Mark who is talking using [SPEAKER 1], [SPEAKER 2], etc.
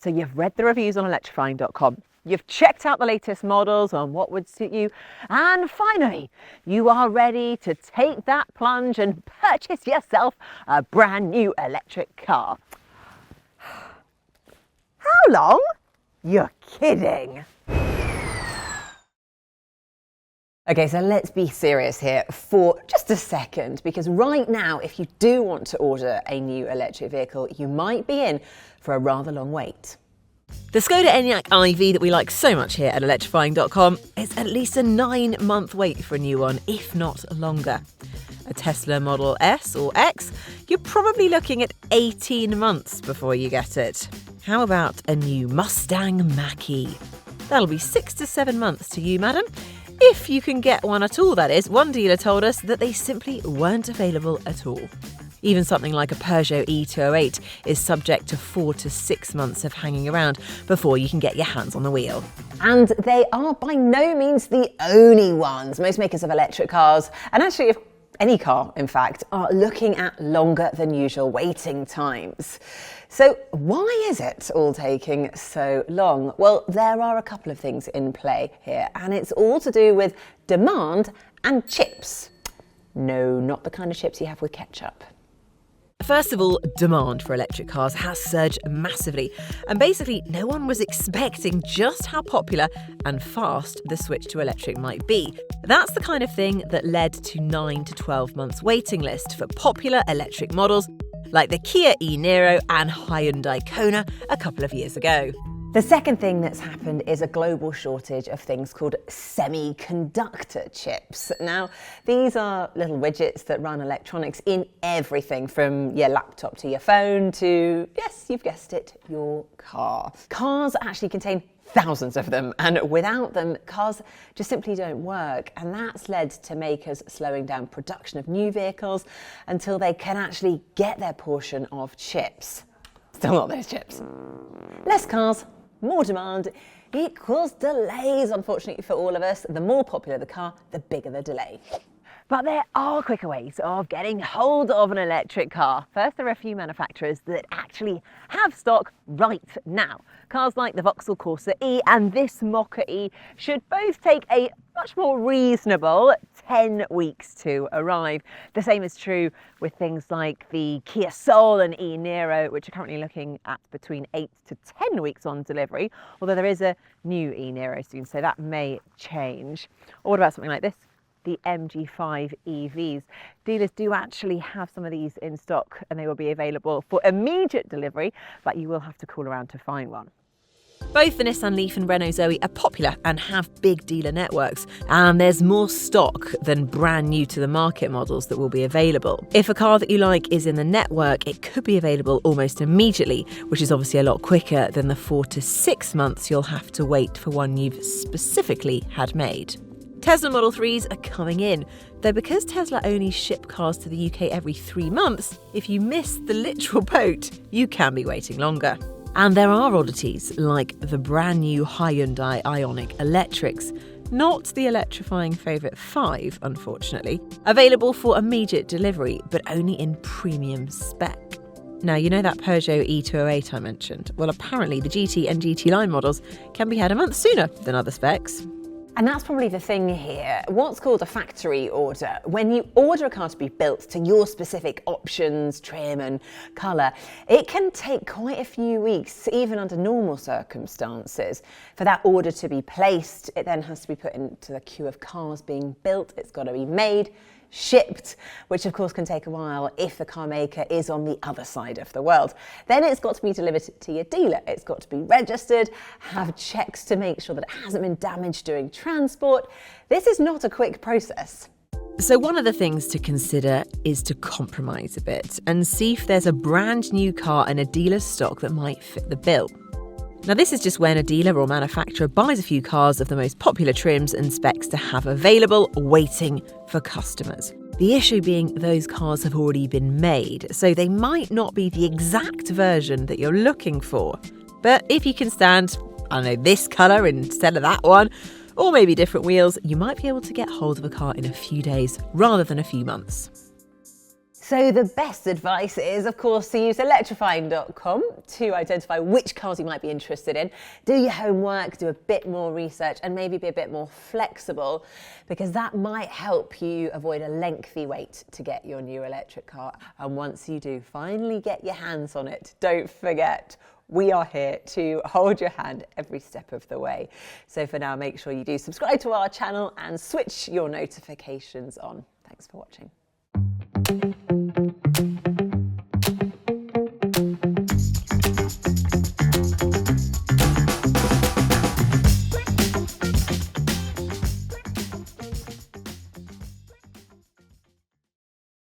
[SPEAKER 1] So you've read the reviews on electrifying.com. You've checked out the latest models on what would suit you. And finally, you are ready to take that plunge and purchase yourself a brand new electric car. How long? You're kidding. Okay, so let's be serious here for just a second, because right now, if you do want to order a new electric vehicle, you might be in for a rather long wait.
[SPEAKER 2] The Skoda Enyaq iV that we like so much here at electrifying.com is at least a 9-month wait for a new one, if not longer. A Tesla Model S or X, you're probably looking at 18 months before you get it. How about a new Mustang Mach-E? That'll be 6 to 7 months to you, madam. If you can get one at all, that is. One dealer told us that they simply weren't available at all. Even something like a Peugeot E208 is subject to 4 to 6 months of hanging around before you can get your hands on the wheel.
[SPEAKER 1] And they are by no means the only ones. Most makers of electric cars, and actually if any car, in fact, are looking at longer than usual waiting times. So why is it all taking so long? Well, there are a couple of things in play here, and it's all to do with demand and chips. No, not the kind of chips you have with ketchup.
[SPEAKER 2] First of all, demand for electric cars has surged massively, and basically no one was expecting just how popular and fast the switch to electric might be. That's the kind of thing that led to 9 to 12 months waiting list for popular electric models like the Kia e-Niro and Hyundai Kona a couple of years ago.
[SPEAKER 1] The second thing that's happened is a global shortage of things called semi-conductor chips. Now, these are little widgets that run electronics in everything from your laptop to your phone to, yes, you've guessed it, your car. Cars actually contain thousands of them, and without them, cars just simply don't work. And that's led to makers slowing down production of new vehicles until they can actually get their portion of chips. Still not those chips. Less cars, more demand equals delays, unfortunately for all of us. The more popular the car, the bigger the delay. But there are quicker ways of getting hold of an electric car. First, there are a few manufacturers that actually have stock right now. Cars like the Vauxhall Corsa E and this Mokka E should both take a much more reasonable 10 weeks to arrive. The same is true with things like the Kia Soul and e-Niro, which are currently looking at between 8 to 10 weeks on delivery, although there is a new e-Niro soon, so that may change. Or what about something like this? The MG5 EVs. Dealers do actually have some of these in stock, and they will be available for immediate delivery, but you will have to call around to find one.
[SPEAKER 2] Both the Nissan Leaf and Renault Zoe are popular and have big dealer networks, and there's more stock than brand new to the market models that will be available. If a car that you like is in the network, it could be available almost immediately, which is obviously a lot quicker than the 4 to 6 months you'll have to wait for one you've specifically had made. Tesla Model 3s are coming in, though because Tesla only ship cars to the UK every 3 months, if you miss the literal boat, you can be waiting longer. And there are oddities like the brand new Hyundai Ioniq Electrics, not the electrifying favourite 5, unfortunately, available for immediate delivery, but only in premium spec. Now, you know that Peugeot E208 I mentioned? Well, apparently the GT and GT line models can be had a month sooner than other specs.
[SPEAKER 1] And that's probably the thing here, what's called a factory order. When you order a car to be built to your specific options, trim and colour, it can take quite a few weeks, even under normal circumstances. For that order to be placed, it then has to be put into the queue of cars being built. It's got to be made, shipped, which of course can take a while if the car maker is on the other side of the world. Then it's got to be delivered to your dealer. It's got to be registered, have checks to make sure that it hasn't been damaged during transport. This is not a quick process.
[SPEAKER 2] So one of the things to consider is to compromise a bit and see if there's a brand new car in a dealer's stock that might fit the bill. Now, this is just when a dealer or manufacturer buys a few cars of the most popular trims and specs to have available, waiting for customers. The issue being those cars have already been made, so they might not be the exact version that you're looking for. But if you can stand, I don't know, this colour instead of that one, or maybe different wheels, you might be able to get hold of a car in a few days rather than a few months.
[SPEAKER 1] So the best advice is, of course, to use electrifying.com to identify which cars you might be interested in. Do your homework, do a bit more research, and maybe be a bit more flexible, because that might help you avoid a lengthy wait to get your new electric car. And once you do finally get your hands on it, don't forget, we are here to hold your hand every step of the way. So for now, make sure you do subscribe to our channel and switch your notifications on. Thanks for watching.